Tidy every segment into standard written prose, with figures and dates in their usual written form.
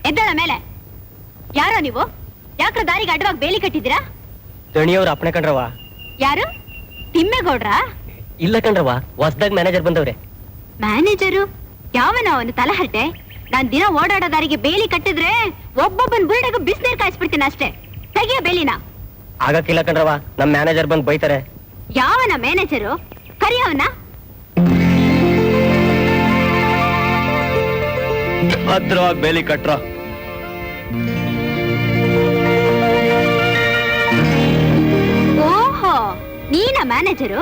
ಎದ್ದಳ ಮೇಲೆ. ಯಾರೋ ನೀವು? ಯಾಕ್ರ ದಾರಿಗೆ ಅಡ್ಡವಾಗಿ ಬೇಲಿ ಕಟ್ಟಿದ್ದೀರಾ? ದಣಿಯವ್ರ ಅಪ್ಪಣೆ ಕಣ್ರವ. ಯಾರು? ತಿಮ್ಮೇಗೌಡ್ರ? ಇಲ್ಲ ಕಣ್ರವ, ಹೊಸದಾಗ ಮ್ಯಾನೇಜರ್ ಬಂದವ್ರೆ. ಮ್ಯಾನೇಜರು? ಯಾವನ ಅವನು ತಲಹಟ್ಟೆ? ನಾನ್ ದಿನ ಓಡಾಡೋ ದಾರಿಗೆ ಬೇಲಿ ಕಟ್ಟಿದ್ರೆ ಒಬ್ಬೊಬ್ಬನ್ ಬುರುಡೆಗೂ ಬಿಸಿನೀರ್ ಕಾಯಿಸ್ಬಿಡ್ತೀನಿ ಅಷ್ಟೇ. ತೆಗಿಯ ಬೇಲಿನ. ಆಗಕ್ಕಿಲ್ಲ ಕಣ್ರವ, ನಮ್ ಮ್ಯಾನೇಜರ್ ಬಂದ್ ಬೈತಾರೆ. ಯಾವನ ಮ್ಯಾನೇಜರು? ಕರಿಯವನ? ಭದ್ರವಾಗಿ ಬೇಲಿ ಕಟ್ರ. ಓಹೋ, ನೀನ ಮ್ಯಾನೇಜರು?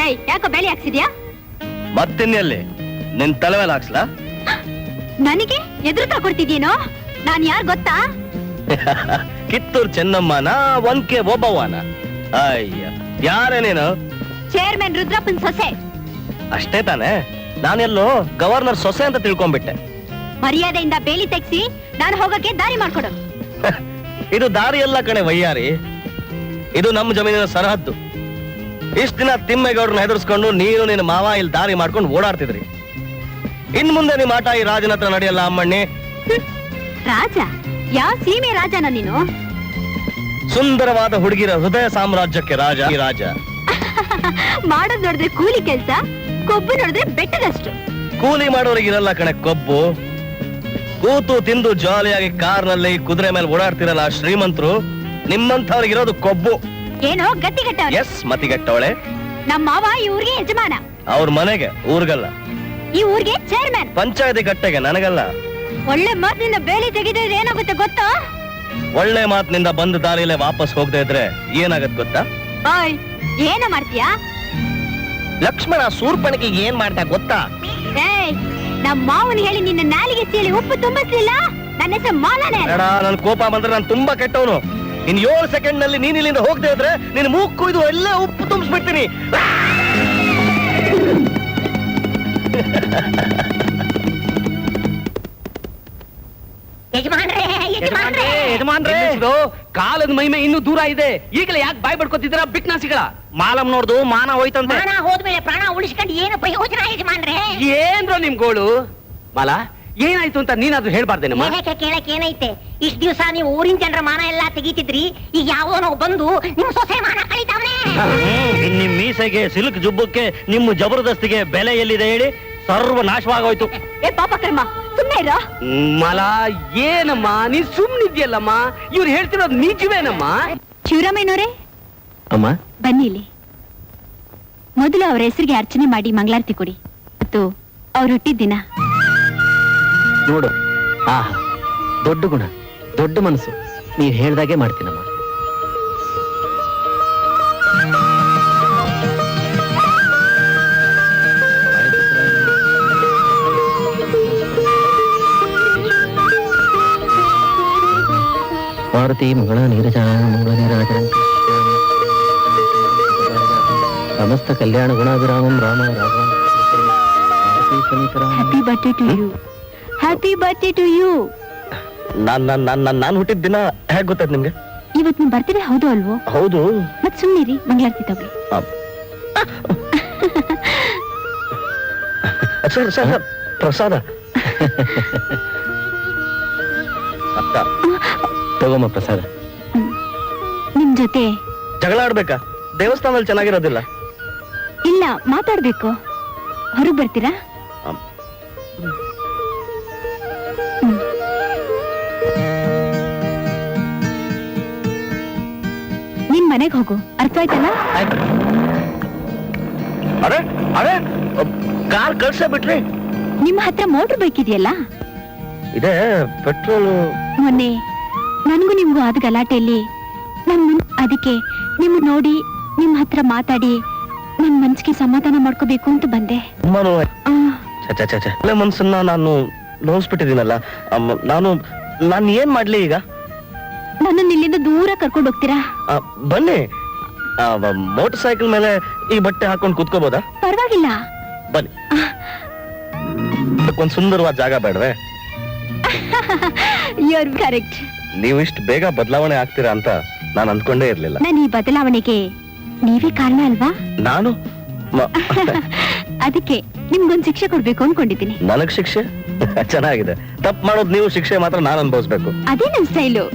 ಏಯ್, ಯಾಕೋ ಬೇಲಿ ಹಾಕ್ಸಿದ್ಯಾ? ಮತ್ತಿನ್ನೆಲ್ಲಿ ನಿನ್ ತಲೆ ಮೇಲೆ ಹಾಕ್ಸ್ಲಾ? ನನಗೆ ಎದುರು ಕೊಡ್ತಿದ್ಯೇನೋ? ನಾನ್ ಯಾರ್ ಗೊತ್ತಾ? ಕಿತ್ತೂರ್ ಚೆನ್ನಮ್ಮನ, ಒಂಕೆ ಓಬವ್ವನ? ಅಯ್ಯ, ಯಾರೇ ನೀನು? ಚೇರ್ಮನ್ ರುದ್ರಪ್ಪನ್ ಸೊಸೆ. ಅಷ್ಟೇ ತಾನೆ? ನಾನೆಲ್ಲೋ ಗವರ್ನರ್ ಸೊಸೆ ಅಂತ ತಿಳ್ಕೊಂಡ್ಬಿಟ್ಟೆ. ಮರ್ಯಾದೆಯಿಂದ ಬೇಲಿ ತೆಗ್ಸಿ ನಾನು ಹೋಗಕ್ಕೆ ದಾರಿ ಮಾಡ್ಕೊಡು. ಇದು ದಾರಿ ಎಲ್ಲ ಕಣೆ ವಯ್ಯಾರಿ, ಇದು ನಮ್ಮ ಜಮೀನಿನ ಸರಹದ್ದು. ಇಷ್ಟ ದಿನ ತಿಮ್ಮೇಗೌಡ್ರನ್ನ ಹೆದರ್ಸ್ಕೊಂಡು ನೀನು ನಿನ್ನ ಮಾವ ಇಲ್ಲಿ ದಾರಿ ಮಾಡ್ಕೊಂಡು ಓಡಾಡ್ತಿದ್ರಿ. ಇನ್ ಮುಂದೆ ನಿಮ್ಮ ಆಟ ಈ ರಾಜನ ಹತ್ರ ನಡೆಯಲ್ಲ ಅಮ್ಮಣ್ಣಿ. ರಾಜ? ಯಾವ ಸೀಮೆ ರಾಜನ ನೀನು? ಸುಂದರವಾದ ಹುಡುಗಿರ ಹೃದಯ ಸಾಮ್ರಾಜ್ಯಕ್ಕೆ ರಾಜ ಈ ರಾಜ. ಮಾಡೋದ್ ನೋಡಿದ್ರೆ ಕೂಲಿ ಕೆಲ್ಸ, ಕೊಬ್ಬು ನೋಡಿದ್ರೆ ಬೆಟ್ಟದಷ್ಟು. ಕೂಲಿ ಮಾಡೋರಿಗಿರಲ್ಲ ಕಣೆ ಕೊಬ್ಬು. ಕೂತು ತಿಂದು ಜಾಲಿಯಾಗಿ ಕಾರ್ನಲ್ಲಿ ಕುದುರೆ ಮೇಲೆ ಓಡಾಡ್ತಿರಲ್ಲ ಶ್ರೀಮಂತರು, ನಿಮ್ಮಂಥವ್ರಿಗಿರೋದು ಕೊಬ್ಬು. ಏನೋ ಗಟ್ಟಿಗಟ್ಟ. ಎಸ್, ಮತಿಗಟ್ಟವಳೆ. ನಮ್ಮ ಮಾವ ಈ ಊರಿಗೆ ಯಜಮಾನ. ಅವ್ರ ಮನೆಗೆ, ಊರ್ಗಲ್ಲ. ಈ ಊರಿಗೆ ಚೇರ್ಮನ್. ಪಂಚಾಯತಿ ಕಟ್ಟೆಗೆ, ನನಗಲ್ಲ. ಒಳ್ಳೆ ಮಾತಿನಿಂದ ಬೇಲಿ ತೆಗೆದ್ರೆ ಏನಾಗುತ್ತೆ ಗೊತ್ತಾ? ಒಳ್ಳೆ ಮಾತಿನಿಂದ ಬಂದ ದಾರಿಲೇ ವಾಪಸ್ ಹೋಗದೆ ಇದ್ರೆ ಏನಾಗತ್ ಗೊತ್ತಾ? ಓಯ್, ಏನ ಮಾಡ್ತೀಯಾ? ಲಕ್ಷ್ಮಣ ಸೂರ್ಪಣಿಗೆ ಏನ್ ಮಾಡ್ತಾ ಗೊತ್ತಾ? ಏಯ್, ನಮ್ಮ ಮಾವನ್ ಹೇಳಿ ನಿನ್ನ ನಾಲಿಗೆ ಸೀಳಿ ಉಪ್ಪು ತುಂಬಿಸ್ಲಿಲ್ಲ. ನನ್ನ ಹೆಸರು ಮಾಲಾನೆ. ನನ್ ಕೋಪ ಬಂದ್ರೆ ನಾನು ತುಂಬಾ ಕೆಟ್ಟವನು. ಇನ್ 7 ಸೆಕೆಂಡ್ ನಲ್ಲಿ ನೀನ್ ಇಲ್ಲಿಂದ ಹೋಗದೆ ಇದ್ರೆ ನಿನ್ ಮೂಗ್ ಕುಯ್ದು ಎಲ್ಲ ಉಪ್ಪು ತುಂಬಿಸ್ಬಿಡ್ತೀನಿ. ಕಾಲದ ಮೈಮೆ ಇನ್ನೂ ದೂರ ಇದೆ. ಈಗಲೇ ಯಾಕೆ ಬಾಯ್ ಬಡ್ಕೋತಿದ್ರ ಬಿಟ್ನಾಸಿಗಳ? ಮಾಲಂ ನೋಡ್ದು ಮಾನ ಹೋಯ್ತಂತೆ. ಹೋದ್ಮೇಲೆ ಪ್ರಾಣ ಉಳಿಸ್ಕೊಂಡು ಏನು ಪ್ರಯೋಜನ ಯಜಮಾನ್ರೆ? ಏನ್ರೋ ನಿಮ್ ಗೋಳು? ಮಾಲಾ, ಏನಾಯ್ತು ಅಂತ ನೀನಾದ್ರೂ ಹೇಳ್ಬಾರ್ದೇನಮ್ಮ? ಕೇಳಕ್ ಏನೈತೆ? ಇಷ್ಟ ದಿವಸ ನೀವು ಊರಿನ ಜನರ ಮಾನ ಎಲ್ಲಾ ತೆಗಿತಿದ್ರಿ, ಈಗ ಯಾವನೋ ಬಂದು ನಿಮ್ ಸೊಸೆ ಮಾನ ಕಳೀತಾವನೆ. ನಿಮ್ ಮೀಸೆಗೆ, ಸಿಲ್ಕ್ ಜುಬ್ಬಕ್ಕೆ, ನಿಮ್ಮ ಜಬರ್ದಸ್ತಿಗೆ ಬೆಲೆ ಎಲ್ಲಿದೆ ಹೇಳಿ? ಸರ್ವ ನಾಶವಾಗೋಯ್ತು. ಏ ಪಾಪ ಕರ್ಮ, ಸುಮ್ಮನೆ ಇರ. ಮಾಲಾ, ಏನಮ್ಮ ನೀ ಸುಮ್ನಿದ್ಯಲ್ಲಮ್ಮ? ಇವ್ರು ಹೇಳ್ತಿರೋದು ನಿಜವೇನಮ್ಮ? ಶಿವರಾಮಯ್ಯನವರೇ, ಅಮ್ಮ ಬನ್ನಿ ಇಲ್ಲಿ. ಮೊದಲು ಅವರ ಹೆಸರಿಗೆ ಅರ್ಚನೆ ಮಾಡಿ ಮಂಗಳಾರತಿ ಕೊಡಿ. ಮತ್ತು ಅವ್ರು ಹುಟ್ಟಿದ ದಿನ. ನೋಡು, ಆಹಾ, ದೊಡ್ಡ ಗುಣ, ದೊಡ್ಡ ಮನಸ್ಸು. ನೀವ್ ಹೇಳ್ದಾಗೆ ಮಾಡ್ತೀನಮ್ಮ. ಭಾರತಿ ಮಂಗಳ ನೀರಜ ಮಂಗಳ ನೀರಾಜ ಸಮಸ್ತ ಕಲ್ಯಾಣ ಗುಣಾಭಿರಾಮಂ Rama Raghava. Happy birthday to you. Happy birthday to you. ನಾನ್ ಹುಟ್ಟಿದ ದಿನ ಹೇಗ್ ಗೊತ್ತಾಯ್ತು ನಿಮ್ಗೆ? ಇವತ್ತು ನಿಮ್ ಬರ್ತ್ಡೇ ಹೌದು ಅಲ್ವೋ? ಹೌದು. ಮತ್ ಸುಮ್ಮನಿರಿ, ಮಂಗಳಾರತಿ ತಗೊಳ್ಳಿ. ಪ್ರಸಾದ ಅತ್ತ ತಗೋಮ್ಮ ಪ್ರಸಾದ. ನಿಮ್ ಜೊತೆ ಜಗಳ ಆಡ್ಬೇಕಾ? ದೇವಸ್ಥಾನದಲ್ಲಿ ಚೆನ್ನಾಗಿರೋದಿಲ್ಲ. ಇಲ್ಲ, ಮಾತಾಡ್ಬೇಕು. ಹೊರಗ್ ಬರ್ತೀರಾ? ನಿಮ್ ಮನೆಗ್ ಹೋಗು, ಅರ್ಥ ಆಯ್ತಲ್ಲ? ಅರೆ ಅರೆ, ಕಾರ್ ಕಳ್ಸ ಬಿಟ್ರಿ. ನಿಮ್ಮ ಹತ್ರ ಮೋಟರ್ ಬೈಕ್ ಇದೆಯಲ್ಲ? ಇದೆ, ಪೆಟ್ರೋಲ್. ಮೊನ್ನೆ ನನ್ಗೂ ನಿಮ್ಗೂ ಆದ ಗಲಾಟೆಯಲ್ಲಿ ಅದಕ್ಕೆ ನಿಮ್ ನೋಡಿ ನಿಮ್ ಹತ್ರ ಮಾತಾಡಿ ನನ್ ಮನ್ಸಿಗೆ ಸಮಾಧಾನ ಮಾಡ್ಕೋಬೇಕು ಅಂತ ಬಂದೆ. ಮನ್ಸನ್ನ ನಾನು ನೋಯಿಸ್ಬಿಟ್ಟಿದ್ದೀನಲ್ಲ. ನಾನು ಏನ್ ಮಾಡ್ಲಿ ಈಗ? ನನ್ನ ಇಲ್ಲಿಂದ ದೂರ ಕರ್ಕೊಂಡು ಹೋಗ್ತೀರಾ? ಬನ್ನಿ, ಮೋಟರ್ ಸೈಕಲ್ ಮೇಲೆ ಈ ಬಟ್ಟೆ ಹಾಕೊಂಡು ಕೂತ್ಕೋಬೋದಾ? ಪರವಾಗಿಲ್ಲ, ಬನ್ನಿ. ಒಂದ್ ಸುಂದರವಾದ ಜಾಗ ಬೇಡವೆ? You are correct. ನೀವು ಇಷ್ಟು ಬೇಗ ಬದಲಾವಣೆ ಆಗ್ತೀರಾ ಅಂತ ನಾನು ಅಂದ್ಕೊಂಡೇ ಇರ್ಲಿಲ್ಲ. ನಾನು ಈ ಬದಲಾವಣೆಗೆ ನೀವೇ ಕಾರಣ ಅಲ್ವಾ? ನಾನು ಅದಕ್ಕೆ ನಿಮ್ಗೊಂದು ಶಿಕ್ಷೆ ಕೊಡ್ಬೇಕು ಅನ್ಕೊಂಡಿದ್ದೀನಿ. ನನಗ್ ಶಿಕ್ಷೆ? ಚೆನ್ನಾಗಿದೆ. ತಪ್ಪು ಮಾಡೋದು ನೀವು, ಶಿಕ್ಷೆ ಮಾತ್ರ ನಾನು ಅನುಭವಿಸ್ಬೇಕು. ಅದೇ ನನ್ ಸ್ಟೈಲು.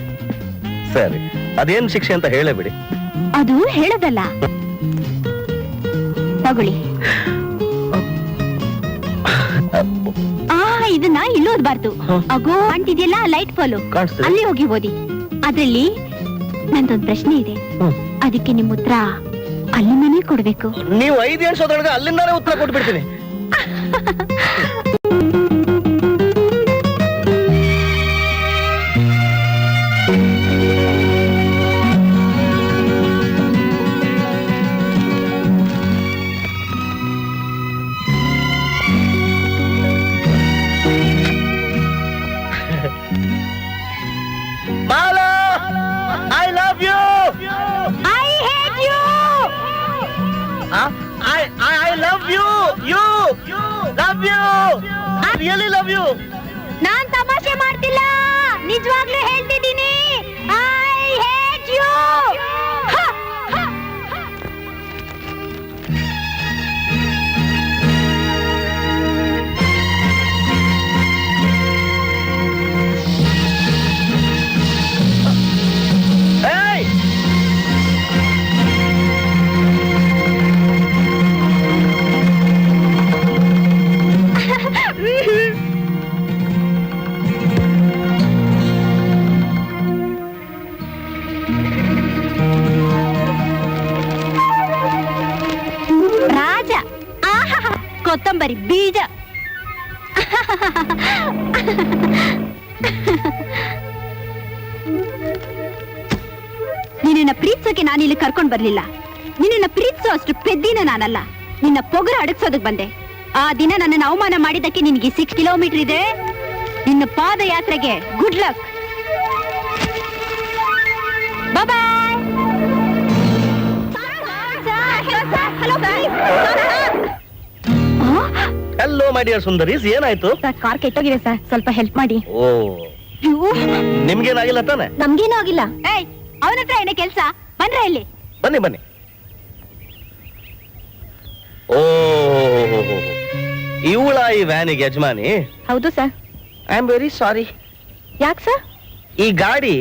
ಸರಿ, ಅದೇನ್ ಶಿಕ್ಷೆ ಅಂತ ಹೇಳೇ ಬಿಡಿ. ಅದು ಹೇಳೋದಲ್ಲ, ತಗೊಳ್ಳಿ. ಇದನ್ನ ಇಲ್ಲಿ ಓದ್ಬಾರ್ದು. ಅಗೋ ಅಂಟಿದೆಯಲ್ಲ ಲೈಟ್ ಫಾಲು, ಕಾಣಿಸ್ತಿದೆ. ಅಲ್ಲಿ ಹೋಗಿ ಓದಿ. ಅದ್ರಲ್ಲಿ ನಂದೊಂದ್ ಪ್ರಶ್ನೆ ಇದೆ, ಅದಕ್ಕೆ ನಿಮ್ ಉತ್ತರ ಅಲ್ಲಿಂದನೇ ಕೊಡ್ಬೇಕು. ನೀವು 5 ಎಣಿಸೋದ್ರೊಳಗೆ ಅಲ್ಲಿಂದಾನೇ ಉತ್ತರ ಕೊಟ್ಬಿಡ್ತೀನಿ. Mala, I love you. I hate you. I love you. You love you. I really love you. ನಾನ್ ತಮಾಷೆ ಮಾಡ್ತಿಲ್ಲ, ನಿಜವಾಗ್ಲೂ ಹೇಳ್ತಿದ್ದೀನಿ. I hate you. Hey! ರಾಜ, ಕೊತ್ತಂಬರಿ ಬೀಜ. ನಿನ್ನ ಪ್ರೀತಿಸೋಕೆ ನಾನಿಲ್ಲಿ ಕರ್ಕೊಂಡ್ ಬರ್ಲಿಲ್ಲ. ನಿನ್ನ ಪ್ರೀತಿಸೋ ಅಷ್ಟು ಪೆದ್ದಿನ ನಾನಲ್ಲ. ನಿನ್ನ ಪೊಗರು ಅಡಗ್ಸೋದಕ್ ಬಂದೆ. ಆ ದಿನ ನನ್ನನ್ನು ಅವಮಾನ ಮಾಡಿದ್ದಕ್ಕೆ ನಿನ್ಗೆ 6 ಕಿಲೋಮೀಟರ್ ಇದೆ. ನಿನ್ನ ಪಾದಯಾತ್ರೆಗೆ good luck. Bye. Hello, my dear ಸುಂದರೀಸ್, ಏನಾಯ್ತು? ಸರ್, ಕಾರ್ ಕೆಟ್ಟೋಗಿದೆ ಸರ್, ಸ್ವಲ್ಪ ಹೆಲ್ಪ್ ಮಾಡಿ. ಓ, ನಿಮ್ಗೇನಾಗಿಲ್ಲ ತಾನೆ? ನಮ್ಗೇನೂ ಆಗಿಲ್ಲ. ಏಯ್, ಅವನ ಹತ್ರ ಏನೇ ಕೆಲ್ಸ? ಬಂದ್ರೆ ಇಲ್ಲಿ. ಬನ್ನಿ ಬನ್ನಿ. ಓ, ಇವಳ ಈ ವ್ಯಾನಿಗೆ ಯಜಮಾನಿ? ಹೌದು sir. I am very sorry. ಯಾಕೆ ಸರ್? ಈ ಗಾಡಿ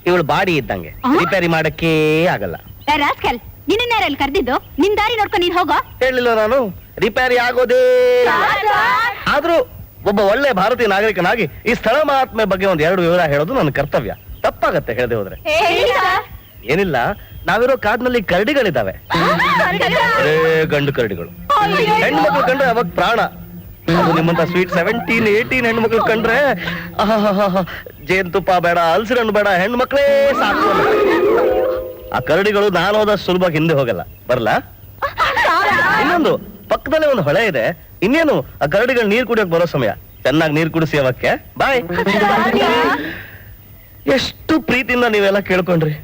ಇವಳು ಬಾಡಿ ಇದ್ದಂಗೆ, ರಿಪೇರಿ ಮಾಡಕ್ಕೇ ಆಗಲ್ಲ. ರಾಸ್ಕಲ್, ನಿನ್ನೆಲ್ಲಿ ಕರ್ದಿದ್ದು? ನಿನ್ ದಾರಿ ನೋಡ್ಕೊಂಡು ನೀನ್ ಹೋಗೋ. ಹೇಳಿಲ್ಲ ನಾನು, ರಿಪೇರಿ ಆಗೋದೇ. ಆದ್ರೂ ಒಬ್ಬ ಒಳ್ಳೆ ಭಾರತೀಯ ನಾಗರಿಕನಾಗಿ ಈ ಸ್ಥಳ ಮಹಾತ್ಮೆ ಬಗ್ಗೆ 2 ವಿವರ ಹೇಳೋದು ನನ್ನ ಕರ್ತವ್ಯ. ತಪ್ಪಾಗತ್ತೆ ಹೇಳದೆ ಹೋದ್ರೆ. ಏನಿಲ್ಲ, ನಾವಿರೋ ಕಾಡಿನಲ್ಲಿ ಕರಡಿಗಳಿದ್ದಾವೆ. ಗಂಡು ಕರಡಿಗಳು. ಹೆಣ್ಮಕ್ಳು ಕಂಡ್ರೆ ಅವಾಗ ಪ್ರಾಣ. ಅದು ನಿಮ್ಮಂತ ಸ್ವೀಟ್ 17, 18 ಹೆಣ್ಮಕ್ಳು ಕಂಡ್ರೆ ಜೇನುತುಪ್ಪ ಬೇಡ, ಹಲಸಿನ ಹಣ್ಣು ಬೇಡ, ಹೆಣ್ಮಕ್ಳೇ ಸಾಕು. ಆ ಕರಡಿಗಳು ನಾನು ಹೋದಷ್ಟು ಸುಲಭ ಹಿಂದೆ ಹೋಗಲ್ಲ. ಬರ್ಲಾ? ಇನ್ನೊಂದು, ಪಕ್ಕದಲ್ಲೇ ಒಂದು ಹೊಳೆ ಇದೆ. ಇನ್ನೇನು, ಆ ಕರಡಿಗಳು ನೀರ್ ಕುಡಿಯೋಕ್ ಬರೋ ಸಮಯ. ಚೆನ್ನಾಗಿ ನೀರ್ ಕುಡಿಸಿ ಅವಕ್ಕೆ. ಬಾಯ್. ಎಷ್ಟು ಪ್ರೀತಿಯಿಂದ ನೀವೆಲ್ಲ ಕೇಳ್ಕೊಂಡ್ರಿ,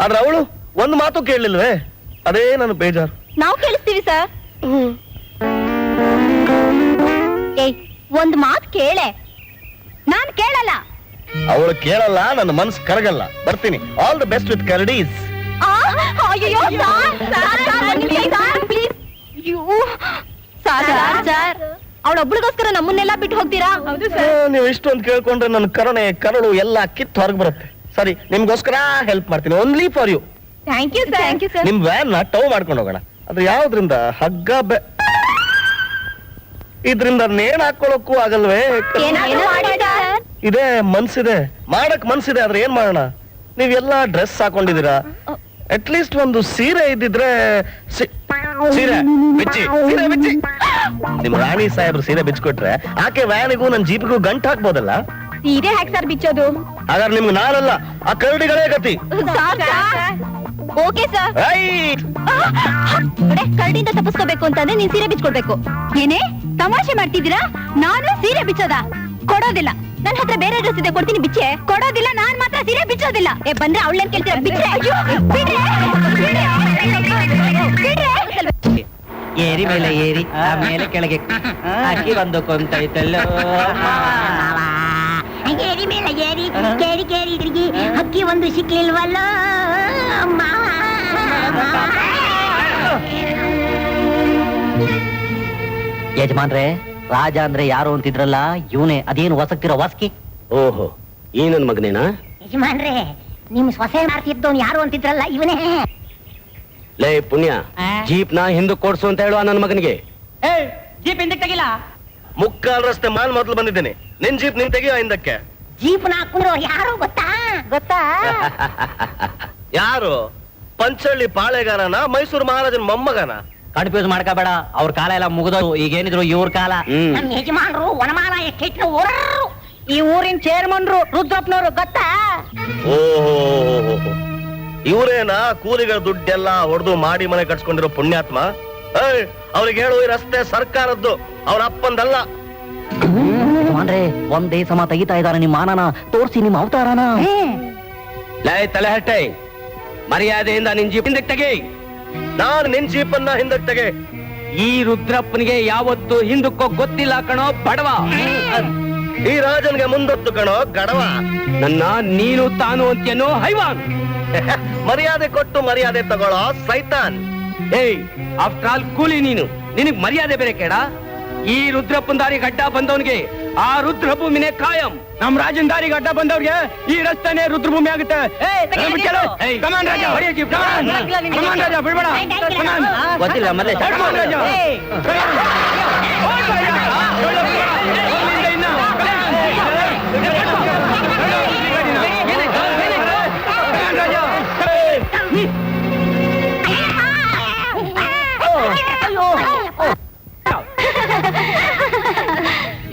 ಆದ್ರೆ ಅವಳು ಒಂದು ಮಾತು ಕೇಳಲಿಲ್ವೇ? ಅದೇ ನನ್ನ ಬೇಜಾರು. ನಾವು ಕೇಳಿಸ್ತೀವಿ ಸರ್. ಏಯ್, ಒಂದ್ ಮಾತು ಕೇಳೆ. ನಾನ್ ಕೇಳಲ್ಲ. ಅವಳು ಕೇಳಲ್ಲ, ನನ್ನ ಮನ್ಸು ಕರಗಲ್ಲ. ಬರ್ತೀನಿ. ಆಲ್ ದ ಬೆಸ್ಟ್ ವಿತ್ ಕರಡೀಸ್. ಅಯ್ಯೋ ಸರ್, ಅವಳೊಬ್ಳಿಗೋಸ್ಕರ ನಮ್ಮನ್ನೆಲ್ಲ ಬಿಟ್ಟು ಹೋಗ್ತೀರಾ? ನೀವು ಇಷ್ಟೊಂದು ಕೇಳ್ಕೊಂಡ್ರೆ ನನ್ನ ಕರಳು ಎಲ್ಲ ಕಿತ್ತು ಹೊರಗೆ ಬರುತ್ತೆ. ಸರಿ, ನಿಮ್ಗೋಸ್ಕರ ಹೆಲ್ಪ್ ಮಾಡ್ತೀನಿ. Only for you. Thank you sir. ನಿಮ್ ವ್ಯಾನ್ ನ ಟವ್ ಮಾಡ್ಕೊಂಡು ಹೋಗೋಣ. ಅದು ಯಾವ್ದ್ರಿಂದ? ಹಗ್ಗ ಇದ್ರಿಂದ ನೇಣ್ ಹಾಕೊಳ್ಳೋಕ್ಕೂ ಆಗಲ್ವೇ? ಇದೆ, ಮನ್ಸಿದೆ, ಮಾಡಕ್ ಮನ್ಸಿದೆ. ಆದ್ರೆ ಏನ್ ಮಾಡೋಣ? ನೀವೆಲ್ಲ ಡ್ರೆಸ್ ಹಾಕೊಂಡಿದೀರಾ. ಅಟ್ ಲೀಸ್ಟ್ ಒಂದು ಸೀರೆ ಇದ್ದಿದ್ರೆ. ಸೀರೆ ಬಿಚ್ಚಿ. ನಿಮ್ ರಾಣಿ ಸಾಹೇಬ್ರು ಸೀರೆ ಬಿಚ್ಕೊಟ್ರೆ ಆಕೆ ವ್ಯಾನಿಗೂ ನನ್ ಜೀಪಿಗೂ ಗಂಟ್ ಹಾಕ್ಬೋದಲ್ಲ? ಸೀರೆ ಹಾಕಿ ಸರ್ ಬಿಚ್ಚೋದು. ಹಾಗಾದ್ರೆ ನಿಮ್ಗೆ ನಾನಲ್ಲ, ಆ ಕರಡಿಗಳೇ ಗತಿ. Okay sir. ಕರಡಿಯಿಂದ ತಪ್ಪಿಸ್ಕೋಬೇಕು ಅಂತಂದ್ರೆ ನೀನ್ ಸೀರೆ ಬಿಚ್ಕೊಡ್ಬೇಕು. ಏನೇ ತಮಾಷೆ ಮಾಡ್ತಿದ್ದೀರಾ? ನಾನು ಸೀರೆ ಬಿಚ್ಚೋದ? ಕೊಡೋದಿಲ್ಲ. ನನ್ನ ಹತ್ರ ಬೇರೆ ಡ್ರೆಸ್ ಇದೆ, ಕೊಡ್ತೀನಿ, ಬಿಚ್ಚೆ. ಕೊಡೋದಿಲ್ಲ, ನಾನ್ ಮಾತ್ರ ಸೀರೆ ಬಿಚ್ಚೋದಿಲ್ಲ. ಬಂದ್ರೆ ಅವಳೇನ್ ಕೇಳ್ತೀರಾ? ಬಿಚ್ಚೆ. ಏರಿ ಮೇಲೆ ಏರಿ ಆಮೇಲೆ ಕೆಳಗೆ ಅಕ್ಕಿ ಬಂದು ಕೊಂತೈತಲ್ಲೋ. ಏರಿ ಮೇಲೆ ಏರಿ ಕೇರಿ ಕೇರಿ ತಿರುಗಿ ಅಕ್ಕಿ ಒಂದು ಸಿಕ್ಲಿಲ್ವಲ್ಲ. ಯಜಮಾನ್ರೆ, ರಾಜ ಅಂದ್ರೆ ಯಾರು ಅಂತಿದ್ರಲ್ಲ ಇವನೇ. ಅದೇನು ಹೊಸಕ್ತಿರೋ ವಾಸ್ಕಿ? ಓಹೋ, ಈ ನನ್ ಮಗನೇನಾ? ಯಜಮಾನ್ರೆ, ನಿಮ್ ಸೊಸೆ ಮಾಡ್ತಿದ್ದವನು ಯಾರು ಅಂತಿದ್ರಲ್ಲ ಇವನೇ. ಲೇ ಪುಣ್ಯ, ಜೀಪ್ ನ ಹಿಂದಕ್ಕೆ ಕೊಡ್ಸು ಅಂತ ಹೇಳುವ ನನ್ನ ಮಗನಿಗೆ. ಜೀಪ್ ಹಿಂದಕ್ಕೆ ತೆಗಿಲ್ಲ. ಮುಕ್ಕಾಲ್ ರಸ್ತೆ ಮಾಲ್ ಮೊದಲು ಬಂದಿದ್ದೇನೆ. ನಿನ್ ಜೀಪ್ ನಿನ್ ತೆಗಿಯೋ ಹಿಂದಕ್ಕೆ. ಜೀಪ್ ಹಾಕೊಂಡು ಯಾರು ಗೊತ್ತಾ? ಯಾರು? ಪಂಚಳ್ಳಿ ಪಾಳೆಗಾರನ, ಮೈಸೂರು ಮಹಾರಾಜನ ಮೊಮ್ಮಗನ? ಕನ್ಫ್ಯೂಸ್ ಮಾಡ್ಕೋಬೇಡ, ಅವ್ರ ಕಾಲ ಎಲ್ಲ ಮುಗಿದೋದು. ಈಗೇನಿದ್ರು ಇವ್ರ ಕಾಲ. ನಮ್ ಯಜಮಾನ್ರು ವನಮಾಲ ಎಷ್ಟೆಟ್ಟು ಊರರು. ಈ ಊರಿನ ಚೇರ್ಮನ್ರು ರುದ್ರಪ್ಪನವರು ಗೊತ್ತಾ? ಓಹೋ, ಇವರೇನಾ ಕೂಲಿಗಳ ದುಡ್ಡೆಲ್ಲ ಹೊಡೆದು ಮಾಡಿ ಮನೆ ಕಟ್ಸ್ಕೊಂಡಿರೋ ಪುಣ್ಯಾತ್ಮ? ಅವ್ರಿಗೆ ಹೇಳು, ಈ ರಸ್ತೆ ಸರ್ಕಾರದ್ದು, ಅವ್ರ ಅಪ್ಪಂದಲ್ಲ. ಅಂದ್ರೆ ಒಂದೇ ಸಮ ತೆಗಿತಾ ಇದಾರೆ ನಿಮ್ಮ ಮಾನನ. ತೋರ್ಸಿ ನಿಮ್ಮ ಅವತಾರನ. ಲೇ ತಲೆ ಹಟ್ಟೆ, ಮರ್ಯಾದೆಯಿಂದ ನಿನ್ ಜೀಪ್ ಹಿಂದಕ್ಕೆ ತೆಗಿ. ನಾನು ನಿನ್ ಜೀಪನ್ನ ಹಿಂದಕ್ಕೆ ತೆಗೆ. ಈ ರುದ್ರಪ್ಪನಿಗೆ ಯಾವತ್ತು ಹಿಂದಕ್ಕೋ ಗೊತ್ತಿಲ್ಲ ಕಣೋ ಬಡವ. ಈ ರಾಜನ್ಗೆ ಮುಂದೊತ್ತು ಕಣೋ ಗಡವ. ನನ್ನ ನೀನು ತಾನು ಅಂತೇನೋ ಹೈವಾನ್. ಮರ್ಯಾದೆ ಕೊಟ್ಟು ಮರ್ಯಾದೆ ತಗೊಳ್ಳೋ ಸೈತಾನ್. ಏಯ್, ಆಫ್ಟರ್ ಆಲ್ ಕೂಲಿ ನೀನು, ನಿನಗ್ ಮರ್ಯಾದೆ ಬೇರೆ ಕೇಡ? ಈ ರುದ್ರಪ್ಪನ ದಾರಿ ಗಡ್ಡ ಬಂದವನಿಗೆ ಆ ರುದ್ರಭೂಮಿನೇ ಕಾಯಂ. ನಮ್ ರಾಜನ್ ದಾರಿ ಗಡ್ಡ ಬಂದವ್ರಿಗೆ ಈ ರಸ್ತೆನೆ ರುದ್ರಭೂಮಿ ಆಗುತ್ತೆ. ಕಮಾನ್ ರಾಜ, ಹೊಡೆಯ ಜೀಪ್, ಕಮಾನ್ ರಾಜ, ಬಿಡ್ಬೇಡ. ಕಮಾನ್. ಗೊತ್ತಿಲ್ಲ ಮತ್ತೆ. ಕಮಾನ್ ರಾಜ.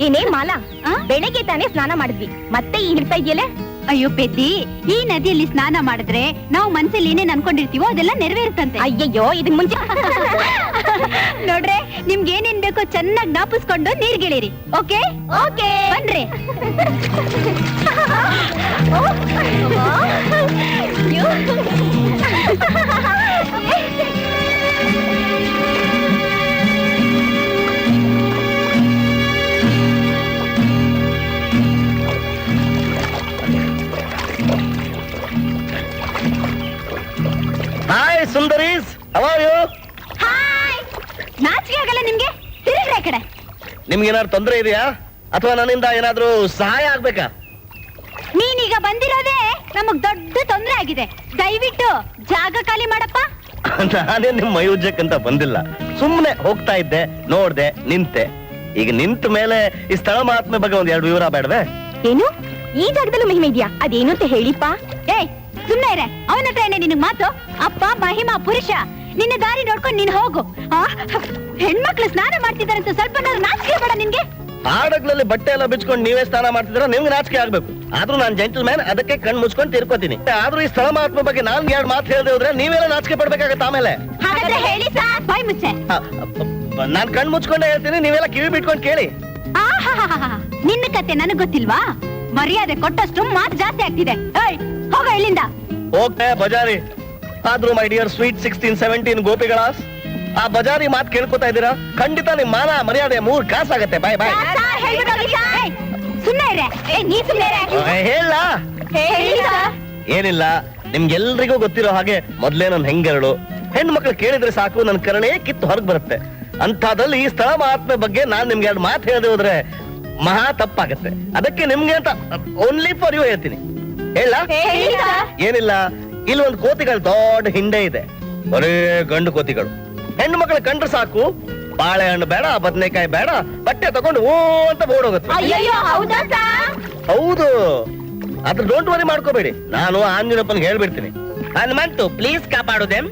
ಏನೇ ಮಾಲಾ, ಬೆಳಗ್ಗೆ ತಾನೇ ಸ್ನಾನ ಮಾಡಿದ್ವಿ, ಮತ್ತೆ ಈ ಹಿಡ್ತಾ ಇದೆಯಲ್ಲ? ಅಯ್ಯೋ ಪೆದ್ದಿ, ಈ ನದಿಯಲ್ಲಿ ಸ್ನಾನ ಮಾಡಿದ್ರೆ ನಾವು ಮನ್ಸಲ್ಲಿ ಏನೇನ್ ಅನ್ಕೊಂಡಿರ್ತೀವೋ ಅದೆಲ್ಲ ನೆರವೇರುತ್ತಂತೆ. ಅಯ್ಯಯ್ಯೋ, ಇದಕ್ ಮುಂಚೆ ನೋಡ್ರೆ, ನಿಮ್ಗೆ ಏನೇನ್ ಬೇಕೋ ಚೆನ್ನಾಗಿ ಜ್ಞಾಪಿಸ್ಕೊಂಡು ನೀರ್ಗಿಳಿರಿ. ಓಕೆ ಓಕೆ, ಬನ್ರಿ. ಹಾಯ್ ಸುಂದರೀಸ್, ಹೌ ಆರ್ ಯು? ನಾಚಿಕೆ ಆಗಲ್ಲ ನಿಮ್ಗೆ? ತಿರುಗ್ರೆ ಕಡೆ. ನಿಮ್ಗೆ ಏನಾದ್ರು ತೊಂದರೆ ಇದೆಯಾ, ಅಥವಾ ನನ್ನಿಂದ ಏನಾದ್ರೂ ಸಹಾಯ ಆಗ್ಬೇಕಾ? ನೀನೀಗ ಬಂದಿರೋದೇ ನಮಗ್ ದೊಡ್ಡ ತೊಂದರೆ ಆಗಿದೆ. ದಯವಿಟ್ಟು ಜಾಗ ಖಾಲಿ ಮಾಡಪ್ಪ. ನಾನೇ ನಿಮ್ ಮೈ ಉಜ್ಜಕ್ಕಂತ ಬಂದಿಲ್ಲ, ಸುಮ್ನೆ ಹೋಗ್ತಾ ಇದ್ದೆ, ನೋಡ್ದೆ, ನಿಂತೆ. ಈಗ ನಿಂತ ಮೇಲೆ ಈ ಸ್ಥಳ ಮಹಾತ್ಮೆ ಬಗ್ಗೆ ಒಂದ್ ಎರಡು ವಿವರ ಬೇಡವೆ? ಏನು ಈ ಜಾಗದಲ್ಲೂ ಮಹಿಮೆ ಇದೆಯಾ? ಅದೇನು ಅಂತ ಹೇಳಿಪ್ಪ. ಏಯ್ ಸುಮ್ನೆ ಇರೆ, ಅವನ ಹತ್ರ ಏನೇ ನಿನಗ್ ಮಾತು? ಅಪ್ಪ ಮಹಿಮಾ ಪುರುಷ, ನಿನ್ನ ದಾರಿ ನೋಡ್ಕೊಂಡು ನೀನ್ ಹೋಗು. ಹೆಣ್ಮಕ್ಳು ಸ್ನಾನ ಮಾಡ್ತಿದಾರಂತ ಸ್ವಲ್ಪ ನಾಚಿಕೆ ಬೇಡ ನಿನ್ಗೆ? ಹಾಡಗ್ಲಲ್ಲಿ ಬಟ್ಟೆ ಎಲ್ಲ ಬಿಚ್ಕೊಂಡು ನೀವೇ ಸ್ನಾನ ಮಾಡ್ತಿದ್ರ, ನಿಮ್ಗೆ ನಾಚಿಕೆ ಆಗ್ಬೇಕು. ಆದ್ರೂ ನಾನ್ ಜೆಂಟಲ್ ಮ್ಯಾನ್, ಅದಕ್ಕೆ ಕಣ್ ಮುಚ್ಕೊಂಡು ತಿರ್ಕೋತೀನಿ. ಆದ್ರೂ ಈ ಸ್ಥಳ ಮಹಾತ್ಮ ಬಗ್ಗೆ ನಾನ್ ಎರಡು ಮಾತು ಹೇಳ್ದೆ ಹೋದ್ರೆ ನೀವೆಲ್ಲ ನಾಚಿಕೆ ಪಡ್ಬೇಕಾಗತ್ತೆ ಆಮೇಲೆ. ಹಾಗಾದ್ರೆ ಹೇಳಿ ಸಾರ್, ಬಾಯ್ ಮುಚ್ಚೆ. ನಾನ್ ಕಣ್ ಮುಚ್ಕೊಂಡೇ ಹೇಳ್ತೀನಿ, ನೀವೆಲ್ಲ ಕಿವಿ ಬಿಟ್ಕೊಂಡು ಕೇಳಿ. ನಿನ್ನ ಕತೆ ನನಗ್ ಗೊತ್ತಿಲ್ವಾ? ಮರ್ಯಾದೆ ಕೊಟ್ಟಷ್ಟು ಮಾತು ಜಾಸ್ತಿ ಆಗ್ತಿದೆ. ಏಯ್ ಹೋಗ ಇಲ್ಲಿಂದ. ಓಕೆ ಬಜಾರಿ. ಆದ್ರೂ ಮೈ ಡಿಯರ್ ಸ್ವೀಟ್ 16-17 ಗೋಪಿಗಳಾಸ್, ಆ ಬಜಾರಿ ಮಾತು ಕೇಳ್ಕೊತಾ ಇದ್ದೀರಾ? ಖಂಡಿತ ನಿಮ್ ಮಾನ ಮರ್ಯಾದೆ 3 ಕಾಸಾಗತ್ತೆ. ಬಾಯ್ ಬಾಯ್. ಸುಮ್ನೆ ಇರೆ. ನೀ ಸುಮ್ನೆ ಹೇಳ. ಏನಿಲ್ಲ, ನಿಮ್ಗೆಲ್ರಿಗೂ ಗೊತ್ತಿರೋ ಹಾಗೆ ಮೊದ್ಲೇ ನನ್ ಹೆಂಗರಳು. ಹೆಣ್ಣು ಮಕ್ಳು ಕೇಳಿದ್ರೆ ಸಾಕು, ನನ್ ಕರಣೆ ಕಿತ್ತು ಹೊರಗ್ ಬರುತ್ತೆ. ಅಂತದ್ರಲ್ಲಿ ಈ ಸ್ಥಳ ಮಹಾತ್ಮೆ ಬಗ್ಗೆ ನಾನ್ ನಿಮ್ಗೆ 2 ಮಾತು ಹೇಳದೆ ಹೋದ್ರೆ ಮಹಾ ತಪ್ಪಾಗತ್ತೆ. ಅದಕ್ಕೆ ನಿಮ್ಗೆ ಅಂತ ಓನ್ಲಿ ಫಾರ್ ಯು ಹೇಳ್ತೀನಿ. ಹೇಳ. ಏನಿಲ್ಲ, ಇಲ್ಲಿ ಒಂದು ಕೋತಿಗಳು ದೊಡ್ಡ ಹಿಂಡೆ ಇದೆ, ಬರೇ ಗಂಡು ಕೋತಿಗಳು. ಹೆಣ್ಣು ಮಕ್ಕಳು ಕಂಡ್ರೆ ಸಾಕು, ಬಾಳೆಹಣ್ಣು ಬೇಡ, ಬದನೆಕಾಯಿ ಬೇಡ, ಬಟ್ಟೆ ತಗೊಂಡು ಓ ಅಂತ ಓಡೋಗುತ್ತೆ. ಹೌದು, ಅದ್ರ ಡೋಂಟ್ ವರಿ ಮಾಡ್ಕೋಬೇಡಿ, ನಾನು ಆಂಜನಪ್ಪನ್ಗೆ ಹೇಳ್ಬಿಡ್ತೀನಿ. ಹನುಮಂತು ಪ್ಲೀಸ್ ಕಾಪಾಡೋದೇಮ್.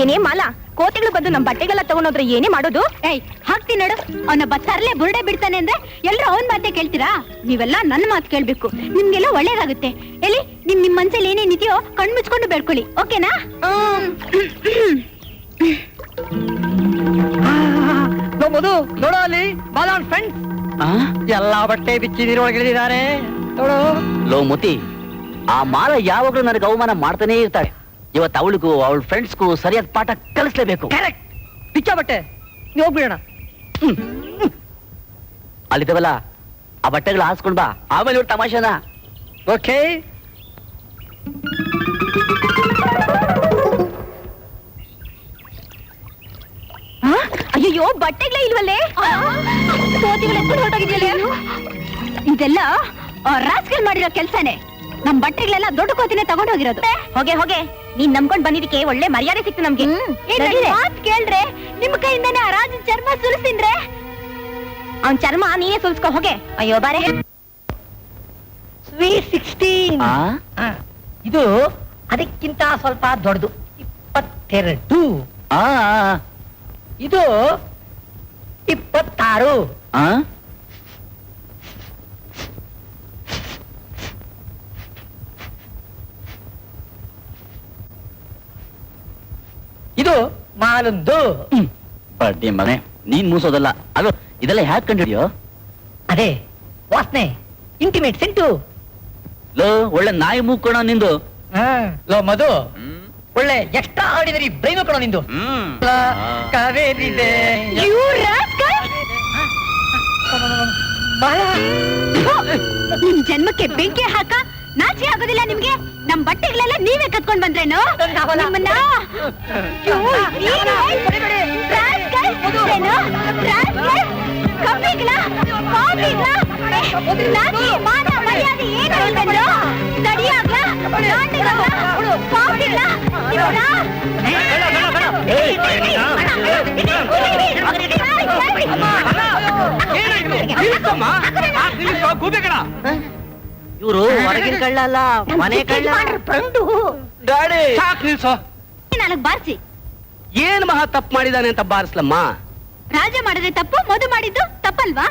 ಏನೇ ಮಾಲಾ, ಕೋತಿಗಳು ಬಂದು ನಮ್ ಬಟ್ಟೆಗೆಲ್ಲ ತಗೊಂಡೋದ್ರೆ ಏನೇ ಮಾಡೋದು? ಏಯ್ ಹಾಕ್ತೀನಿ ನೋಡು, ಅವನೊಬ್ಬ ತರ್ಲೆ ಬುರುಡೆ ಬಿಡ್ತಾನೆ ಅಂದ್ರೆ ಎಲ್ರು ಅವನ್ ಮಾತೆ ಕೇಳ್ತೀರಾ? ನೀವೆಲ್ಲ ನನ್ನ ಮಾತು ಕೇಳ್ಬೇಕು, ನಿಮ್ಗೆಲ್ಲ ಒಳ್ಳೇದಾಗುತ್ತೆ. ಎಲ್ಲಿ ನಿಮ್ ಮನ್ಸಲ್ಲಿ ಏನೇನಿದೆಯೋ ಕಣ್ ಮುಚ್ಕೊಂಡು ಬೆಳ್ಕೊಳ್ಳಿ, ಓಕೆನಾ? ನೋಡೋ ಅಲ್ಲಿ ಬಾಲಾನ್ ಫ್ರೆಂಡ್ಸ್, ಎಲ್ಲಾ ಬಟ್ಟೆ ಬಿಚ್ಚಿ ನೀರೊಳಗಿಳಿದಿದ್ದಾರೆ ನೋಡು. ಲೋ ಮುತಿ, ಆ ಮಾಲ ಯಾವಾಗ್ಲೂ ನನಗೆ ಅವಮಾನ ಮಾಡ್ತಾನೆ ಇರ್ತಾಳೆ. ಇವತ್ತು ಅವಳಿಗೂ ಅವಳ ಫ್ರೆಂಡ್ಸ್ಗೂ ಸರಿಯಾದ ಪಾಠ ಕಲಿಸ್ಲೇಬೇಕು. ಬಿಚ್ಚ ಬಟ್ಟೆ ನೀವು ಹೋಗ್ಬಿಡೋಣ. ಅಲ್ಲಿದ್ದವಲ್ಲ ಆ ಬಟ್ಟೆಗಳು ಹಾಸ್ಕೊಂಡ್ ಬಾ, ಆಮೇಲೆ ಇವ್ರು ತಮಾಷೆನ. ಓಕೆ. ಅಯ್ಯೋ ಬಟ್ಟೆಗಳೇ ಇಲ್ವಲ್ಲೇ ಇದೆಲ್ಲ ರಾಸ್ಕಲ್ ಮಾಡಿರೋ ಕೆಲ್ಸನೇ. ನಮ್ ಬಟ್ಟೆಗಳೆಲ್ಲ ದೊಡ್ಡ ಕೋತಿನೇ ತಗೊಂಡೋಗಿರೋದು. ಹೋಗೆ ಹೋಗೆ ನೀನ್ ನಂಬ್ಕೊಂಡ್ ಬಂದಿದ್ದಕ್ಕೆ ಒಳ್ಳೆ ಮರ್ಯಾದೆ ಸಿಕ್ತು ನಮ್ಗೆ. ಮಾತ್ ಕೇಳ್ರೆ ನಿಮ್ ಕೈಯಿಂದಾನೆ ಆ ರಾಜನ್ ಚರ್ಮ ಸುಲಿಸಿದ್ರೆ ಅವ್ನ್ ಚರ್ಮ ನೀನೇ ಸುಲ್ಸ್ಕೊ ಹೋಗೆ. ಅಯ್ಯೋ ಬಾರೆ. ಸ್ವೀಟ್ 16 ಆ? ಇದು ಅದಕ್ಕಿಂತ ಸ್ವಲ್ಪ ದೊಡ್ಡದು 22. ಆ, ಇದು 26. ಆ? ಇದು ಮಾಲಂದು. ಬಡ್ಡಿ ಮನೆ ನೀನ್ ಮೂಸೋದಲ್ಲ. ಅದು ಇದೆಲ್ಲ ಹ್ಯಾಕ್ ಕಂಡಿದ್ಯೋ? ಅದೇ ವಾಸನೆ, ಇಂಟಿಮೇಟ್ ಸೆಂಟು. ಲೋ ಒಳ್ಳೆ ನಾಯಿ ಮೂಕೋಣ ನಿಂದು. ಲೋ ಮಧು, ಒಳ್ಳೆ ಎಕ್ಸ್ಟ್ರಾ ಆರ್ಡಿನರಿ ಬ್ರೈನ್ ಕೊಡೋ ನಿಂದು. ಕಾವೇರಿದೆ ನಿಮ್ ಜನ್ಮಕ್ಕೆ ಬೆಂಕಿ ಹಾಕ ನಾಚಿ ಆಗೋದಿಲ್ಲ ನಿಮ್ಗೆ. ನಮ್ ಬಟ್ಟೆಗಳೆಲ್ಲ ನೀವೇ ಕತ್ಕೊಂಡ್ ಬಂದ್ರೇನು? ನಿಮ್ಮನ್ನ ಅಯ್ಯೋ, ನೀನೇ? ರಾಸ್ಕಲ್, ಏನು? ರಾಸ್ಕಲ್, ಕಮ್ಮಿಗ್ಲಾ? ಪಾಪಿಗ್ಲಾ? ನಾಚಿ, ಮಾನ, ಮರ್ಯಾದೆ ಏನೂ ಇಲ್ವೇನು? ತಡಿಯಾಗ್ಲಾ? ನಾಟಿಗ್ಲಾ? ಪಾಪಿಗ್ಲಾ? ನಿಮ್ಮನ್ನ? ಇವರು ಹೊರಗಿನ ಕಳ್ಳ ಅಲ್ಲ, ಮನೆ ಕಳ್ಳ. ಗಾಡಿ ಸಾಕ್ ನಿಲ್ಸೋ. ನಾಲ್ಕು ಬಾರ್ಸಿ. ಏನ್ ಮಹಾ ತಪ್ಪು ಮಾಡಿದಾನೆ ಅಂತ ಬಾರಿಸ್ಲಮ್ಮ. ರಾಜ ಮಾಡಿದ್ರೆ ತಪ್ಪು, ಮಧು ಮಾಡಿದ್ದು ತಪ್ಪಲ್ವಾ?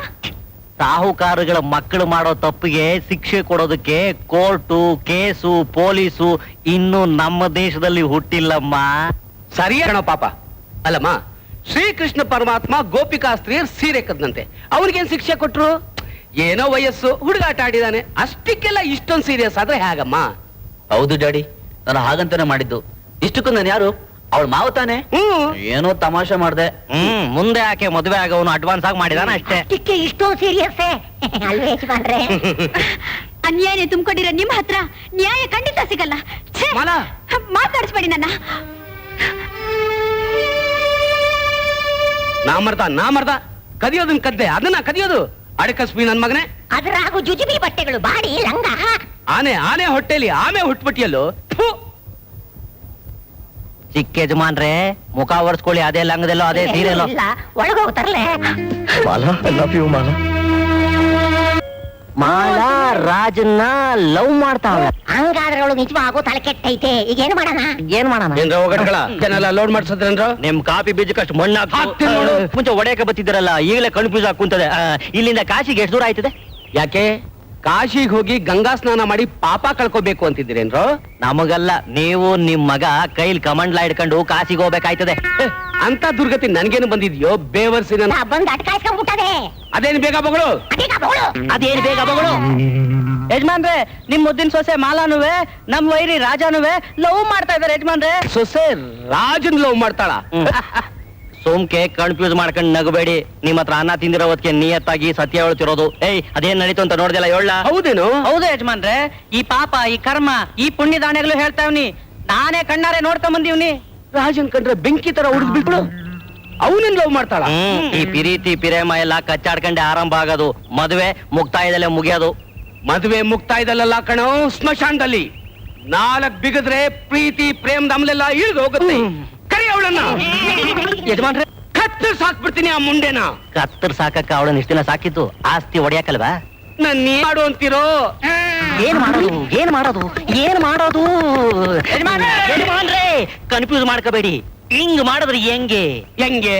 ಸಾಹುಕಾರಗಳ ಮಕ್ಕಳು ಮಾಡೋ ತಪ್ಪಿಗೆ ಶಿಕ್ಷೆ ಕೊಡೋದಕ್ಕೆ ಕೋರ್ಟು, ಕೇಸು, ಪೊಲೀಸು ಇನ್ನು ನಮ್ಮ ದೇಶದಲ್ಲಿ ಹುಟ್ಟಿಲ್ಲಮ್ಮ. ಸರಿಯಾಣ ಪಾಪ ಅಲ್ಲಮ್ಮ. ಶ್ರೀಕೃಷ್ಣ ಪರಮಾತ್ಮ ಗೋಪಿಕಾ ಸ್ತ್ರೀಯರ್ ಸೀರೆ ಕದ್ದಂತೆ, ಅವ್ರಿಗೇನ್ ಶಿಕ್ಷೆ ಕೊಟ್ರು? ಏನೋ ವಯಸ್ಸು, ಹುಡುಗಾಟ ಆಡಿದಾನೆ, ಅಷ್ಟಕ್ಕೆಲ್ಲ ಇಷ್ಟೊಂದು ಸೀರಿಯಸ್ ಆದ್ರೆ ಹೇಗಮ್ಮ? ಹೌದು ಡ್ಯಾಡಿ, ನಾನು ಹಾಗಂತಾನೆ ಮಾಡಿದ್ದು. ಇಷ್ಟಕ್ಕೂ ನಾನು ಯಾರು? ಅವಳು ಮಾವ ತಾನೆ. ಏನೋ ತಮಾಷೆ ಮಾಡ್ದೆ. ಮುಂದೆ ಆಕೆ ಮದುವೆ ಆಗೋನು ಅಡ್ವಾನ್ಸ್ ಆಗಿ ಮಾಡಿದಾನ ಅಷ್ಟೇ. ಅಷ್ಟಕ್ಕೆ ಇಷ್ಟೊಂದು ಸೀರಿಯಸ್ ಅಲ್ವೇ ಯಜಮಾನ್ರೆ? ಅನ್ಯಾಯ ತುಂಬಿಕೊಂಡಿರೋ ನಿಮ್ ಹತ್ರ ನ್ಯಾಯ ಖಂಡಿತ ಸಿಗಲ್ಲ. ಛೇ! ಮಾಲಾ. ಮಾತಾಡಿಸ್ಬೇಡಿ ನನ್ನ. ನಾ ಮರ್ದ ಕದಿಯೋದನ್ ಕದ್ದೆ, ಅದನ್ನ ಕದಿಯೋದು ಅಡಕಸ್ಬಿ ನನ್ ಮಗನೇ. ಅದ್ರಾಗು ಜುಜುಬಿ ಬಟ್ಟೆಗಳು, ಬಾಡಿ ಲಂಗ. ಆನೆ ಹೊಟ್ಟೆಲಿ ಆಮೆ ಹುಟ್ಬಿಟ್ಟಿಯಲ್ಲೋ. ಚಿಕ್ಕ ಯಜಮಾನ್ರೆ, ಮುಖ ಒರೆಸ್ಕೊಳ್ಳಿ. ಅದೇ ಲಂಗದೆಲ್ಲೋ, ಅದೇ ಸೀರೆಲ್ಲೋ. ಒಳಗೋಗ್ತಾರಲ್ಲ. ಮಾಲಾ ರಾಜನ್ನ ಲವ್ ಮಾಡ್ತಾವ. ಹಂಗಾದ್ರೆ ಅವಳು ನಿಜವಾಗೂ ತಲೆ ಕೆಟ್ಟೈತೆ. ಈಗ ಏನ್ ಮಾಡೋಣ? ಏನ್ ಮಾಡೋಣ? ಏನ್ರ ಹೋಗಟ್ಗಳ ಜನೆಲ್ಲ ಲೋಡ್ ಮಾಡ್ಸದ್ರೇನ್ರ? ನಿಮ್ ಕಾಫಿ ಬೀಜಕ್ಕಷ್ಟು ಮಣ್ಣು ಹಾಕ್ತೀನಿ ನೋಡು. ಮುಂಚೆ ಒಡೆಯಕ್ಕೆ ಬತ್ತಿದ್ದೀರಲ್ಲ, ಈಗಲೇ ಕನ್ಫ್ಯೂಸ್ ಆಗುತ್ತದೆ. ಇಲ್ಲಿಂದ ಕಾಶಿಗೆ ಎಷ್ಟು ದೂರ ಆಯ್ತದೆ? ಯಾಕೆ ಕಾಶಿಗೆ ಹೋಗಿ ಗಂಗಾ ಸ್ನಾನ ಮಾಡಿ ಪಾಪ ಕಳ್ಕೋಬೇಕು ಅಂತಿದ್ದೀರೇನ್ರೋ? ನಮಗಲ್ಲ, ನೀವು ನಿಮ್ ಮಗ ಕೈಲಿ ಕಮಂಡ್ಲ ಹಿಡ್ಕೊಂಡು ಕಾಶಿಗೆ ಹೋಗ್ಬೇಕಾಯ್ತದೆ. ಅಂತ ದುರ್ಗತಿ ನನ್ಗೇನು ಬಂದಿದ್ಯೋ ಬೇವರ್ಸಿನ. ಬಂದ್ ಅಟ್ಕಾಯಿಸ್ಕೊಂಡ್ಬಿಟ್ಟದೆ. ಅದೇನು ಬೇಗ ಬಗಳು. ಅದೇನು ಬೇಗ ಬಗಳು. ಯಜಮಾನ್ರೆ, ನಿಮ್ ಮುದ್ದಿನ ಸೊಸೆ ಮಾಲಾನುವೆ ನಮ್ ವೈರಿ ರಾಜಾನುವೆ ಲವ್ ಮಾಡ್ತಾ ಇದಾರೆ ಯಜಮಾನ್ರೆ. ಸೊಸೆ ರಾಜನ್ ಲವ್ ಮಾಡ್ತಾಳ? ಸೋಮ್ಕೆ ಕನ್ಫ್ಯೂಸ್ ಮಾಡ್ಕೊಂಡು ನಗಬೇಡಿ. ನಿಮ್ ಹತ್ರ ಅನ್ನ ತಿಂದಿರೋ ಹೊತ್ತಿಗೆ ನಿಯತ್ತಾಗಿ ಸತ್ಯ ಹೇಳ್ತಿರೋದು. ಅದೇನ್ ನಡೀತು ಅಂತ ನೋಡ್ದಿಲ್ಲ ಹೇಳ? ಹೌದೇನು? ಹೌದು ಯಜಮಾನ್ರೆ. ಈ ಪಾಪ, ಈ ಕರ್ಮ, ಈ ಪುಣ್ಯ ದಾನಗಳು ಹೇಳ್ತಾವ್ನಿ. ನಾನೇ ಕಣ್ಣಾರೆ ನೋಡ್ಕೊಂಡ್ ಬಂದೀವ್ನಿ. ರಾಜನ್ ಕಂಡ್ರೆ ಬೆಂಕಿ ತರ ಉಳಿದ್ ಬಿಟ್ಬಿಡು. ಅವನಿನ್ ಲವ್ ಮಾಡ್ತಾಳ? ಈ ಪಿರೀತಿ ಪಿರೇಮ ಎಲ್ಲ ಕಚ್ಚಾಡ್ಕೊಂಡೆ ಆರಂಭ ಆಗೋದು. ಮದುವೆ ಮುಕ್ತಾಯದಲ್ಲೇ ಮುಗಿಯೋದು. ಮದುವೆ ಮುಕ್ತಾಯದಲ್ಲ ಕಣೋ, ಸ್ಮಶಾನದಲ್ಲಿ. 4 ಬಿಗಿದ್ರೆ ಪ್ರೀತಿ ಪ್ರೇಮದ ಅಮಲೆಲ್ಲ ಇಳಿದು ಹೋಗುತ್ತೆ. ಕರಿ ಅವಳನ್ನ. ಯಜಮಾನ್ರೆ, ಕತ್ತರ್ ಸಾಕ್ಬಿಡ್ತೀನಿ ಆ ಮುಂಡೆನ. ಕತ್ತರ್ ಸಾಕಕ್ಕ ಅವಳನ್ನ ಇಷ್ಟ ದಿನ ಸಾಕಿತ್ತು. ಆಸ್ತಿ ಒಡೆಯಕಲ್ವಾ? ನನ್ ಮಾಡು ಅಂತೀರೋ? ಏನ್ ಮಾಡೋದು, ಏನ್ ಮಾಡೋದು, ಏನ್ ಮಾಡೋದು? ಯಜಮಾನ್ರೆ, ಕನ್ಫ್ಯೂಸ್ ಮಾಡ್ಕೋಬೇಡಿ. ಹಿಂಗ್ ಮಾಡಿದ್ರೆ ಹೆಂಗೆ? ಹೆಂಗೆ?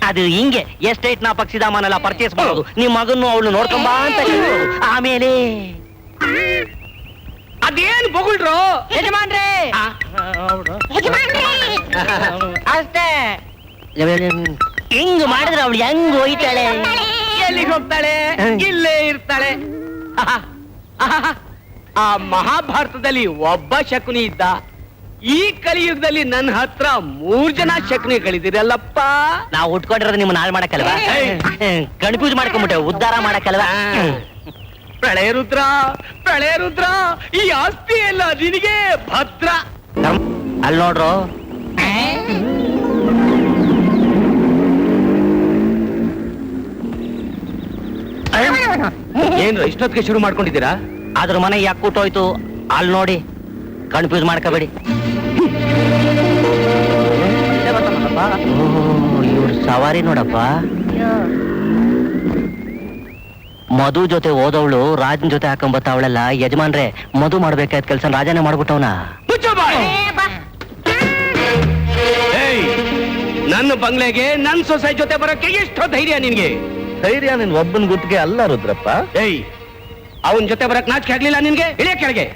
ಅದು ಹಿಂಗೆ ಎಸ್ಟೇಟ್ ನ ಪಕ್ಷಿಧಾಮನೆಲ್ಲ ಪರ್ಚೇಸ್ ಮಾಡೋದು, ನಿಮ್ ಮಗನ್ನು ಅವಳು ನೋಡ್ಕೊಂಬ ಅಂತ ಹೇಳೋದು. ಆಮೇಲೆ ಅದೇನ್ ಬೊಗಳ್ರು? ಯಜಮಾನ್ರೆ ಅಷ್ಟೇ. ಹಿಂಗ್ ಮಾಡಿದ್ರೆ ಅವಳು ಹೆಂಗ್ ಹೋಯ್ತಾಳೆ? ಎಲ್ಲಿಗೆ ಹೋಗ್ತಾಳೆ? ಇಲ್ಲೇ ಇರ್ತಾಳೆ. ಆ ಮಹಾಭಾರತದಲ್ಲಿ ಒಬ್ಬ ಶಕುನಿ ಇದ್ದ. ಈ ಕಲಿಯುಗದಲ್ಲಿ ನನ್ನ ಹತ್ರ 3 ಜನ ಶಕುನಿಗಳಿದಿರಲ್ಲಪ್ಪ. ನಾವು ಉಟ್ಕೊಂಡಿರೋದು ನಿಮ್ಮನ್ನ ಹಾಳು ಮಾಡಕ್ಕಲ್ವಾ? ಕನ್ಫ್ಯೂಸ್ ಮಾಡ್ಕೊಂಬಿಟ್ಟೆ, ಉದ್ಧಾರ ಮಾಡಕ್ಕಲ್ವಾ? ಪ್ರಳಯ ರುದ್ರ, ಪ್ರಳಯ ರುದ್ರ, ಈ ಆಸ್ತಿ ಎಲ್ಲ ನಿನಗೆ ಭದ್ರ. ಅಲ್ಲಿ ನೋಡ್ರು, ಏನ್ರ ಇಷ್ಟೊತ್ತಿಗೆ ಶುರು ಮಾಡ್ಕೊಂಡಿದ್ದೀರಾ? ಅದ್ರ ಮನೆ ಯಾಕೆ ಕೂಟೋಯ್ತು ಅಲ್ಲಿ ನೋಡಿ, ಕನ್ಫ್ಯೂಸ್ ಮಾಡ್ಕೋಬೇಡಿ. ಇವ್ರ ಸವಾರಿ ನೋಡಪ್ಪ. ಮಧು ಜೊತೆ ಓದವಳು ರಾಜನ್ ಜೊತೆ ಹಾಕೊಂಬತ್ತವಳೆಲ್ಲ. ಯಜಮಾನ್ರೆ, ಮಧು ಮಾಡ್ಬೇಕಾದ ಕೆಲ್ಸ ರಾಜನೇ ಮಾಡ್ಬಿಟ್ಟವನ. ಮುಚ್ಚು ಬಾಯ್. ಏಯ್, ನನ್ನ ಬಂಗ್ಲೆಗೆ ನನ್ ಸೊಸೈ ಜೊತೆ ಬರೋಕೆ ಎಷ್ಟೋ ಧೈರ್ಯ ನಿನ್ಗೆ? ಧೈರ್ಯ ನಿನ್ ಒಬ್ಬನ್ ಗುತ್ತಿಗೆ ಅಲ್ಲ ರುದ್ರಪ್ಪ. ಏಯ್, ಅವನ್ ಜೊತೆ ಬರಕ್ ನಾಚಿಕೆ ಆಗ್ಲಿಲ್ಲ ನಿನ್ಗೆ? ಇಳಿಯ ಕೆಳಗೆ.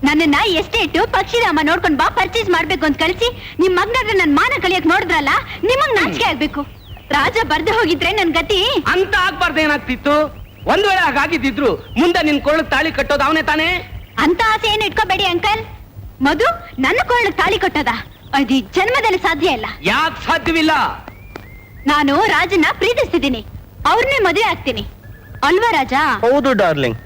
ನನ್ನನ್ನ ಎಸ್ಟೇಟ್ ಪಕ್ಷಿಧಾಮ ನೋಡ್ಕೊಂಡ್ ಬಾ ಪರ್ಚೇಸ್ ಮಾಡ್ಬೇಕು ಅಂತ ಕಳ್ಸಿ ನಿಮ್ ಮಗನಾದ್ರೆ ನನ್ ಮಾನ ಕಲಿಯಕ್ ನೋಡಿದ್ರಲ್ಲ, ನಿಮಗ್ ನಾಚಿಕೆ ಆಗ್ಬೇಕು. ರಾಜ ಬರ್ದೆ ಹೋಗಿದ್ರೆ ನನ್ ಗತಿ ಅಂತ ಆಗ್ಬಾರ್ದು. ಏನಾಗ್ತಿತ್ತು? ಒಂದ್ ವೇಳೆ ಹಾಗಾಗಿದ್ದಿದ್ರು ಮುಂದೆ ನಿನ್ ಕೊಳ್ಳಕ್ ತಾಳಿ ಕಟ್ಟೋದು ಅವನೇ ತಾನೇ? ಅಂತ ಆಸೆ ಏನು ಇಟ್ಕೋಬೇಡಿ ಅಂಕಲ್. ಮಧು ನನ್ನ ಕೊಳ್ಳ ತಾಳಿ ಕಟ್ಟೋದ ಅದು ಈ ಜನ್ಮದಲ್ಲಿ ಸಾಧ್ಯ ಇಲ್ಲ. ಯಾಕೆ ಸಾಧ್ಯವಿಲ್ಲ? ನಾನು ರಾಜನ ಪ್ರೀತಿಸ್ತಿದ್ದೀನಿ, ಅವ್ರನ್ನೇ ಮದುವೆ ಆಗ್ತೀನಿ ಅಲ್ವಾ ರಾಜ? ಹೌದು ಡಾರ್ಲಿಂಗ್,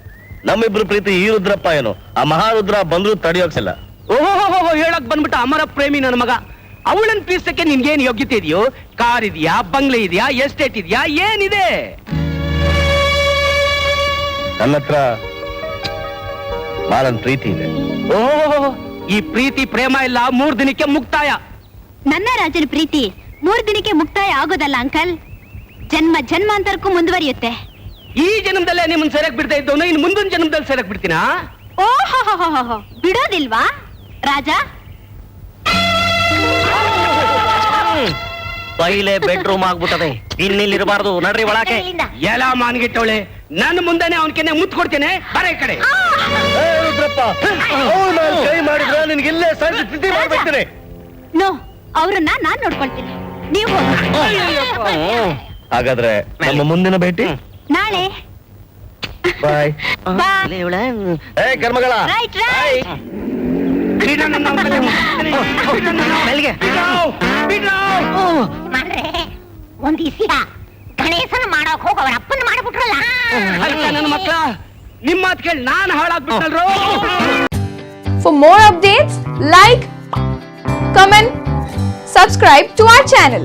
ನಮ್ಮಿಬ್ರು ಪ್ರೀತಿ ಈ ರುದ್ರಪ್ಪ ಏನು ಆ ಮಹಾರುದ್ರ ಬಂದ್ರು ತಡೆಯೋಕ್ಸಿಲ್ಲ. ಓಹೋ, ಹೇಳಕ್ ಬಂದ್ಬಿಟ್ಟ ಅಮರ ಪ್ರೇಮಿ ನನ್ನ ಮಗ. ಅವಳನ್ ಪ್ರೀತಿಸಕ್ಕೆ ನಿನ್ಗೇನ್ ಯೋಗ್ಯತೆ ಇದೆಯೋ? ಕಾರ್ ಇದೆಯಾ, ಬಂಗ್ಲೆ ಇದೆಯಾ, ಎಸ್ಟೇಟ್ ಇದೆಯಾ, ಏನಿದೆ? ನನ್ನ ಹತ್ರ ಮಾಲನ್ ಪ್ರೀತಿ ಇದೆ. ಓಹೋ, ಈ ಪ್ರೀತಿ ಪ್ರೇಮ ಇಲ್ಲ 3 ದಿನಕ್ಕೆ ಮುಕ್ತಾಯ. ನನ್ನ ರಾಜನ ಪ್ರೀತಿ 3 ದಿನಕ್ಕೆ ಮುಕ್ತಾಯ ಆಗೋದಲ್ಲ ಅಂಕಲ್, ಜನ್ಮ ಜನ್ಮಾಂತರಕ್ಕೂ ಮುಂದುವರಿಯುತ್ತೆ. ಈ ಜನ್ಮದಲ್ಲೇ ನಿಮ್ಮನ್ ಸರಿಯಾಗಿ ಬಿಡ್ತಾ ಇದ್ದವನು ಇನ್ನು ಮುಂದಿನ ಜನ್ಮದಲ್ಲಿ ಸರಿಯಾಗಿ ಬಿಡ್ತೀನಾ? ಓಹೋ, ಬಿಡೋದಿಲ್ವಾ ರಾಜ? ಪೈಲೆ ಬೆಡ್ರೂಮ್ ಆಗ್ಬಿಟ್ಟದೆ, ಇನ್ನಿಲ್ಲಿರಬಾರ್ದು. ನಡ್ರಿ ಒಳಕ್ಕೆ. ಎಲ್ಲ ಮಾನ್ಗಿಟ್ಟವಳೆ, ನನ್ನ ಮುಂದೆನೆ ಅವನ್ಕೆನೆ ಮುತ್ತು ಕೊಡ್ತೇನೆ. ಬರ ಈ ಕಡೆ. ಏ ರುದ್ರಪ್ಪ, ಅವ್ರು ನಾನ್ ಕೈ ಮಾಡಿದ್ರೆ ನಿನ್ಗೆ ಇಲ್ಲೇ ಸಂಜೆ ಸ್ಥಿತಿ ಮಾಡ್ಬಿಡ್ತೀನಿ. ನೋ, ಅವ್ರನ್ನ ನಾನ್ ನೋಡ್ಕೊಳ್ತೀನಿ, ನೀವು ಹೋಗಿ. ಹಾಗಾದ್ರೆ ನಮ್ಮ ಮುಂದಿನ ಭೇಟಿ ನಾಳೆ. ಬಾಯ್. ಬಾ. ಏ ಕರ್ಮಗಳ, ರೈಟ್ ರೈಟ್. ಬಿಡ್ರ ನನ್ನ ಮಗನೇ. ಮೆಲ್ಗೆ. ಬಿಡ್ರ. ಮಾಡ್ರೆ ಒಂದ್ ದಿವ್ಸ ಗಣೇಶನ ಮಾಡಕ್ ಹೋಗ ಅವ್ರ ಅಪ್ಪನ ಮಾಡ್ಬಿಟ್ರಲ್ಲ. ಅಲ್ಲ ನನ್ನ ಮಕ್ಕಳ, ನಿಮ್ಮ ಮಾತು ಕೇಳಿ ನಾನು ಹಾಳಾಗ್ಬಿಟ್ಟಲ್ರು. For more updates, like, comment, subscribe to our channel.